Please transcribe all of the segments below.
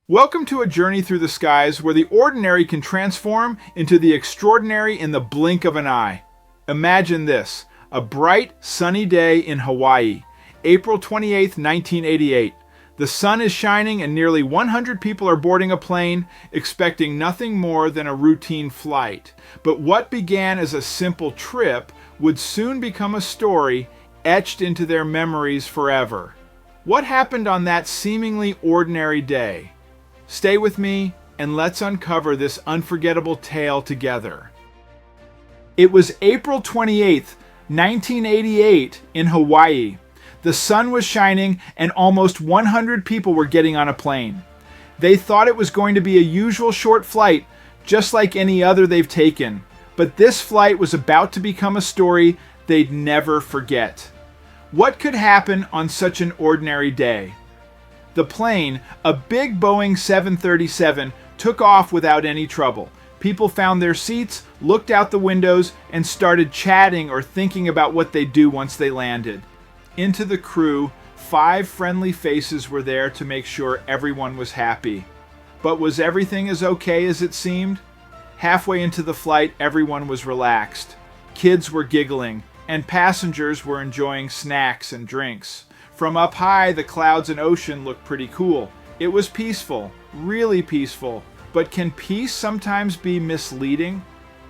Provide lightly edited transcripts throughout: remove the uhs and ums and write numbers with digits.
Welcome to a journey through the skies where the ordinary can transform into the extraordinary in the blink of an eye. Imagine this, a bright, sunny day in Hawaii, April 28, 1988. The sun is shining and nearly 100 people are boarding a plane, expecting nothing more than a routine flight. But what began as a simple trip would soon become a story etched into their memories forever. What happened on that seemingly ordinary day? Stay with me and let's uncover this unforgettable tale together. It was April 28th, 1988 in Hawaii. The sun was shining and almost 100 people were getting on a plane. They thought it was going to be a usual short flight, just like any other they've taken. But this flight was about to become a story they'd never forget. What could happen on such an ordinary day? The plane, a big Boeing 737, took off without any trouble. People found their seats, looked out the windows, and started chatting or thinking about what they'd do once they landed. Into the crew, 5 friendly faces were there to make sure everyone was happy. But was everything as okay as it seemed? Halfway into the flight, everyone was relaxed. Kids were giggling, and passengers were enjoying snacks and drinks. From up high, the clouds and ocean looked pretty cool. It was peaceful, really peaceful. But can peace sometimes be misleading?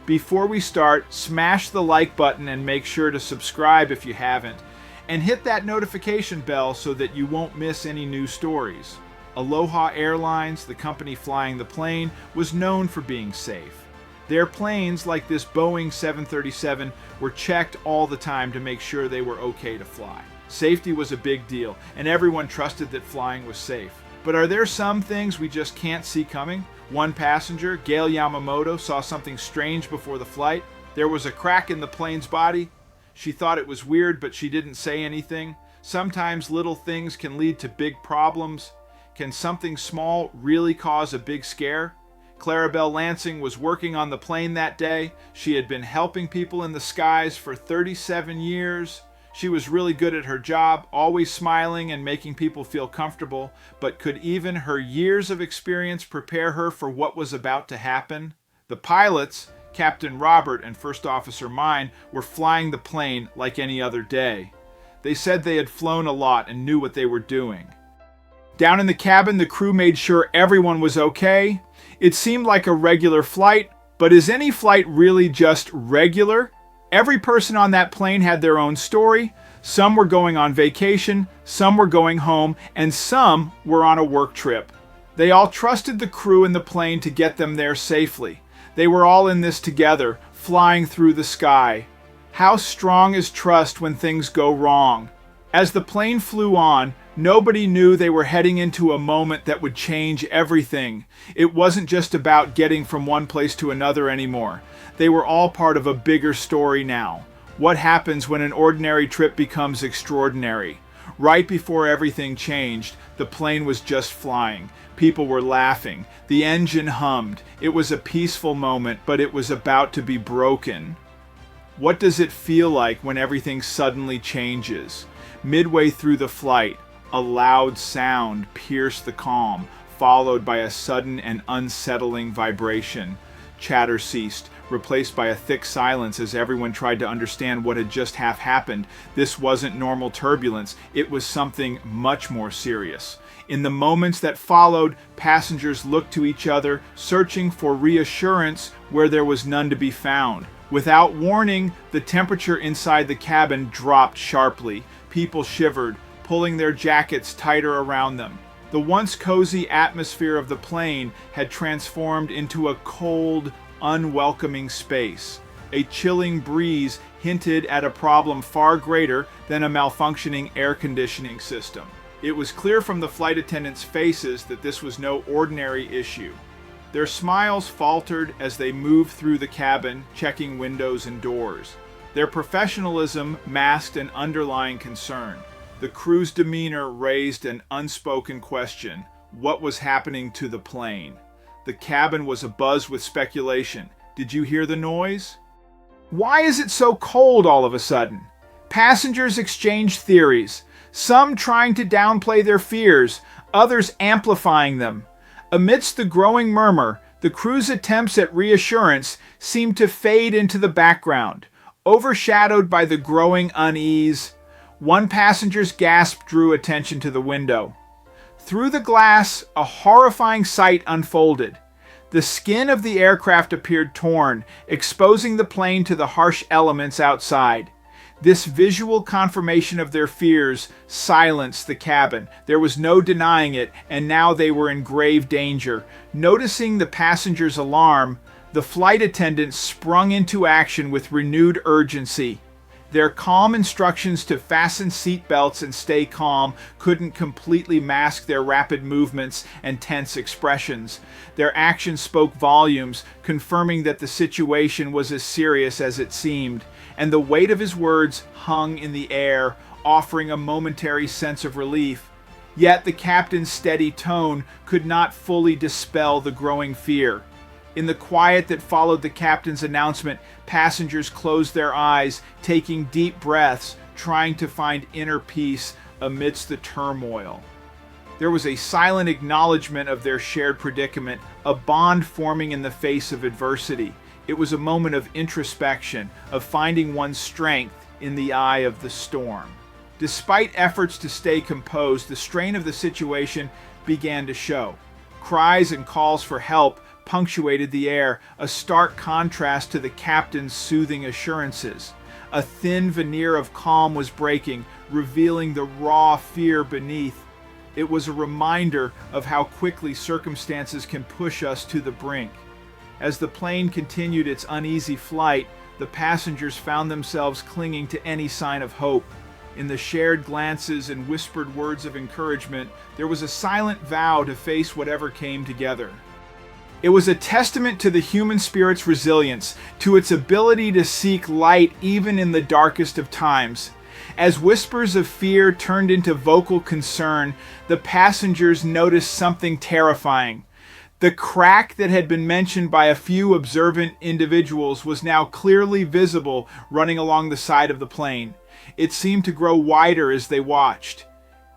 Before we start, smash the like button and make sure to subscribe if you haven't. And hit that notification bell so that you won't miss any new stories. Aloha Airlines, the company flying the plane, was known for being safe. Their planes, like this Boeing 737, were checked all the time to make sure they were okay to fly. Safety was a big deal, and everyone trusted that flying was safe. But are there some things we just can't see coming? One passenger, Gail Yamamoto, saw something strange before the flight. There was a crack in the plane's body. She thought it was weird, but she didn't say anything. Sometimes little things can lead to big problems. Can something small really cause a big scare? Clarabelle Lansing was working on the plane that day. She had been helping people in the skies for 37 years. She was really good at her job, always smiling and making people feel comfortable, but could even her years of experience prepare her for what was about to happen? The pilots, Captain Robert and First Officer Mine, were flying the plane like any other day. They said they had flown a lot and knew what they were doing. Down in the cabin, the crew made sure everyone was okay. It seemed like a regular flight, but is any flight really just regular? Every person on that plane had their own story. Some were going on vacation, some were going home, and some were on a work trip. They all trusted the crew in the plane to get them there safely. They were all in this together, flying through the sky. How strong is trust when things go wrong? As the plane flew on, nobody knew they were heading into a moment that would change everything. It wasn't just about getting from one place to another anymore. They were all part of a bigger story now. What happens when an ordinary trip becomes extraordinary? Right before everything changed, the plane was just flying. People were laughing. The engine hummed. It was a peaceful moment, but it was about to be broken. What does it feel like when everything suddenly changes? Midway through the flight, a loud sound pierced the calm, followed by a sudden and unsettling vibration. Chatter ceased, replaced by a thick silence as everyone tried to understand what had just happened. This wasn't normal turbulence, it was something much more serious. In the moments that followed, passengers looked to each other, searching for reassurance where there was none to be found. Without warning, the temperature inside the cabin dropped sharply. People shivered, pulling their jackets tighter around them. The once cozy atmosphere of the plane had transformed into a cold, unwelcoming space. A chilling breeze hinted at a problem far greater than a malfunctioning air conditioning system. It was clear from the flight attendants' faces that this was no ordinary issue. Their smiles faltered as they moved through the cabin, checking windows and doors. Their professionalism masked an underlying concern. The crew's demeanor raised an unspoken question. What was happening to the plane? The cabin was abuzz with speculation. Did you hear the noise? Why is it so cold all of a sudden? Passengers exchanged theories, some trying to downplay their fears, others amplifying them. Amidst the growing murmur, the crew's attempts at reassurance seemed to fade into the background, overshadowed by the growing unease. One passenger's gasp drew attention to the window. Through the glass, a horrifying sight unfolded. The skin of the aircraft appeared torn, exposing the plane to the harsh elements outside. This visual confirmation of their fears silenced the cabin. There was no denying it, and now they were in grave danger. Noticing the passenger's alarm, the flight attendants sprung into action with renewed urgency. Their calm instructions to fasten seatbelts and stay calm couldn't completely mask their rapid movements and tense expressions. Their actions spoke volumes, confirming that the situation was as serious as it seemed, and the weight of his words hung in the air, offering a momentary sense of relief. Yet the captain's steady tone could not fully dispel the growing fear. In the quiet that followed the captain's announcement, passengers closed their eyes, taking deep breaths, trying to find inner peace amidst the turmoil. There was a silent acknowledgement of their shared predicament, a bond forming in the face of adversity. It was a moment of introspection, of finding one's strength in the eye of the storm. Despite efforts to stay composed, the strain of the situation began to show. Cries and calls for help punctuated the air, a stark contrast to the captain's soothing assurances. A thin veneer of calm was breaking, revealing the raw fear beneath. It was a reminder of how quickly circumstances can push us to the brink. As the plane continued its uneasy flight, the passengers found themselves clinging to any sign of hope. In the shared glances and whispered words of encouragement, there was a silent vow to face whatever came together. It was a testament to the human spirit's resilience, to its ability to seek light even in the darkest of times. As whispers of fear turned into vocal concern, the passengers noticed something terrifying. The crack that had been mentioned by a few observant individuals was now clearly visible running along the side of the plane. It seemed to grow wider as they watched.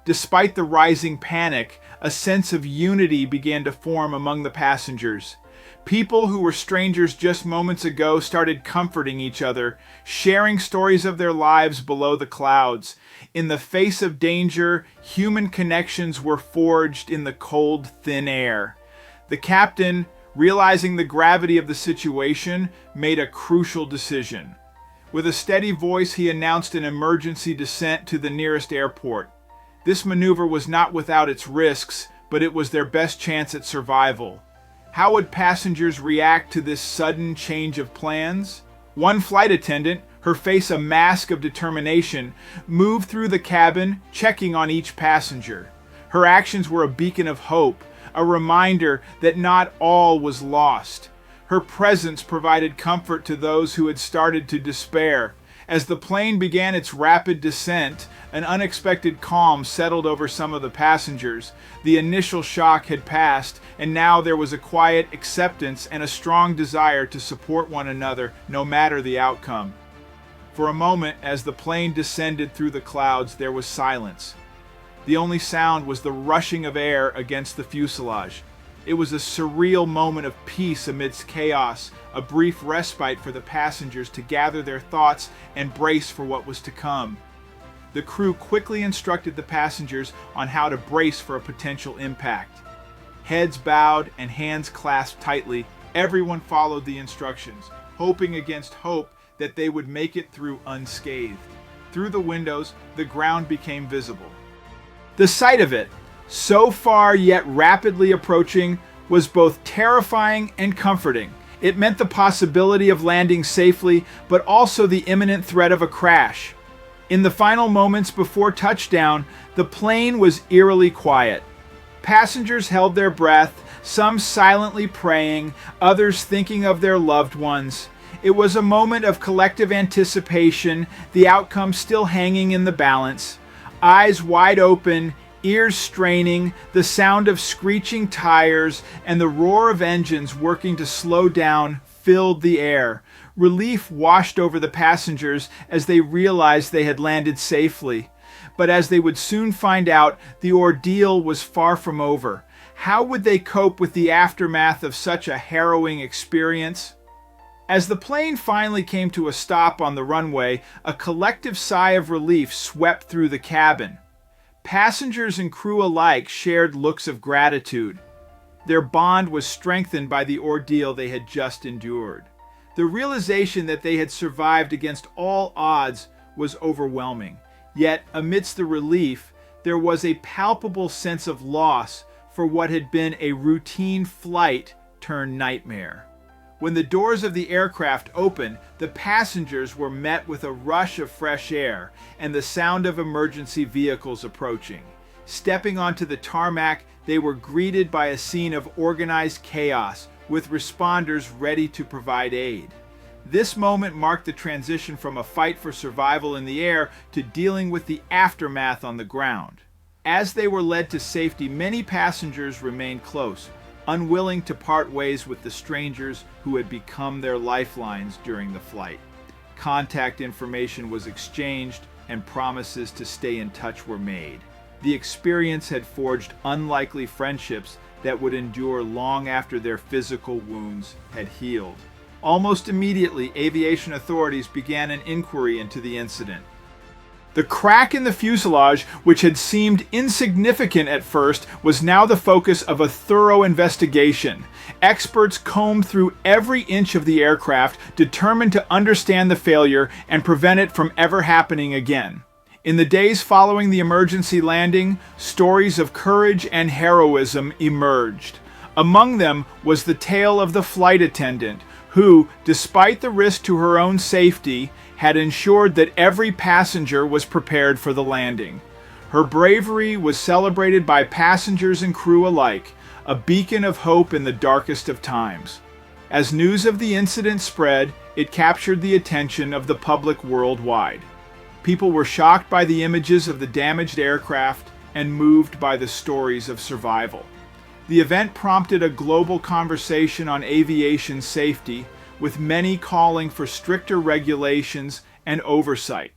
Despite the rising panic, a sense of unity began to form among the passengers. People who were strangers just moments ago started comforting each other, sharing stories of their lives below the clouds. In the face of danger, human connections were forged in the cold, thin air. The captain, realizing the gravity of the situation, made a crucial decision. With a steady voice, he announced an emergency descent to the nearest airport. This maneuver was not without its risks, but it was their best chance at survival. How would passengers react to this sudden change of plans? One flight attendant, her face a mask of determination, moved through the cabin, checking on each passenger. Her actions were a beacon of hope, a reminder that not all was lost. Her presence provided comfort to those who had started to despair. As the plane began its rapid descent, an unexpected calm settled over some of the passengers. The initial shock had passed, and now there was a quiet acceptance and a strong desire to support one another, no matter the outcome. For a moment, as the plane descended through the clouds, there was silence. The only sound was the rushing of air against the fuselage. It was a surreal moment of peace amidst chaos, a brief respite for the passengers to gather their thoughts and brace for what was to come. The crew quickly instructed the passengers on how to brace for a potential impact. Heads bowed and hands clasped tightly, everyone followed the instructions, hoping against hope that they would make it through unscathed. Through the windows, the ground became visible. The sight of it, so far yet rapidly approaching, was both terrifying and comforting. It meant the possibility of landing safely, but also the imminent threat of a crash. In the final moments before touchdown, the plane was eerily quiet. Passengers held their breath, some silently praying, others thinking of their loved ones. It was a moment of collective anticipation, the outcome still hanging in the balance. Eyes wide open, ears straining, the sound of screeching tires and the roar of engines working to slow down filled the air. Relief washed over the passengers as they realized they had landed safely. But as they would soon find out, the ordeal was far from over. How would they cope with the aftermath of such a harrowing experience? As the plane finally came to a stop on the runway, a collective sigh of relief swept through the cabin. Passengers and crew alike shared looks of gratitude. Their bond was strengthened by the ordeal they had just endured. The realization that they had survived against all odds was overwhelming. Yet, amidst the relief, there was a palpable sense of loss for what had been a routine flight turned nightmare. When the doors of the aircraft opened, the passengers were met with a rush of fresh air and the sound of emergency vehicles approaching. Stepping onto the tarmac, they were greeted by a scene of organized chaos, with responders ready to provide aid. This moment marked the transition from a fight for survival in the air to dealing with the aftermath on the ground. As they were led to safety, many passengers remained close, unwilling to part ways with the strangers who had become their lifelines during the flight. Contact information was exchanged and promises to stay in touch were made. The experience had forged unlikely friendships that would endure long after their physical wounds had healed. Almost immediately, aviation authorities began an inquiry into the incident. The crack in the fuselage, which had seemed insignificant at first, was now the focus of a thorough investigation. Experts combed through every inch of the aircraft, determined to understand the failure and prevent it from ever happening again. In the days following the emergency landing, stories of courage and heroism emerged. Among them was the tale of the flight attendant, who, despite the risk to her own safety, had ensured that every passenger was prepared for the landing. Her bravery was celebrated by passengers and crew alike, a beacon of hope in the darkest of times. As news of the incident spread, it captured the attention of the public worldwide. People were shocked by the images of the damaged aircraft and moved by the stories of survival. The event prompted a global conversation on aviation safety, with many calling for stricter regulations and oversight.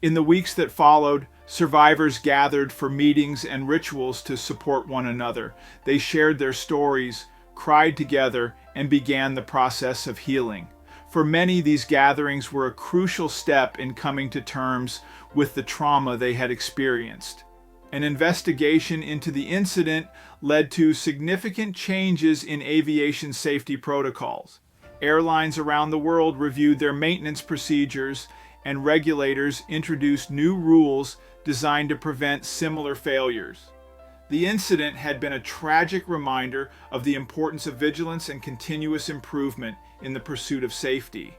In the weeks that followed, survivors gathered for meetings and rituals to support one another. They shared their stories, cried together, and began the process of healing. For many, these gatherings were a crucial step in coming to terms with the trauma they had experienced. An investigation into the incident led to significant changes in aviation safety protocols. Airlines around the world reviewed their maintenance procedures, and regulators introduced new rules designed to prevent similar failures. The incident had been a tragic reminder of the importance of vigilance and continuous improvement in the pursuit of safety.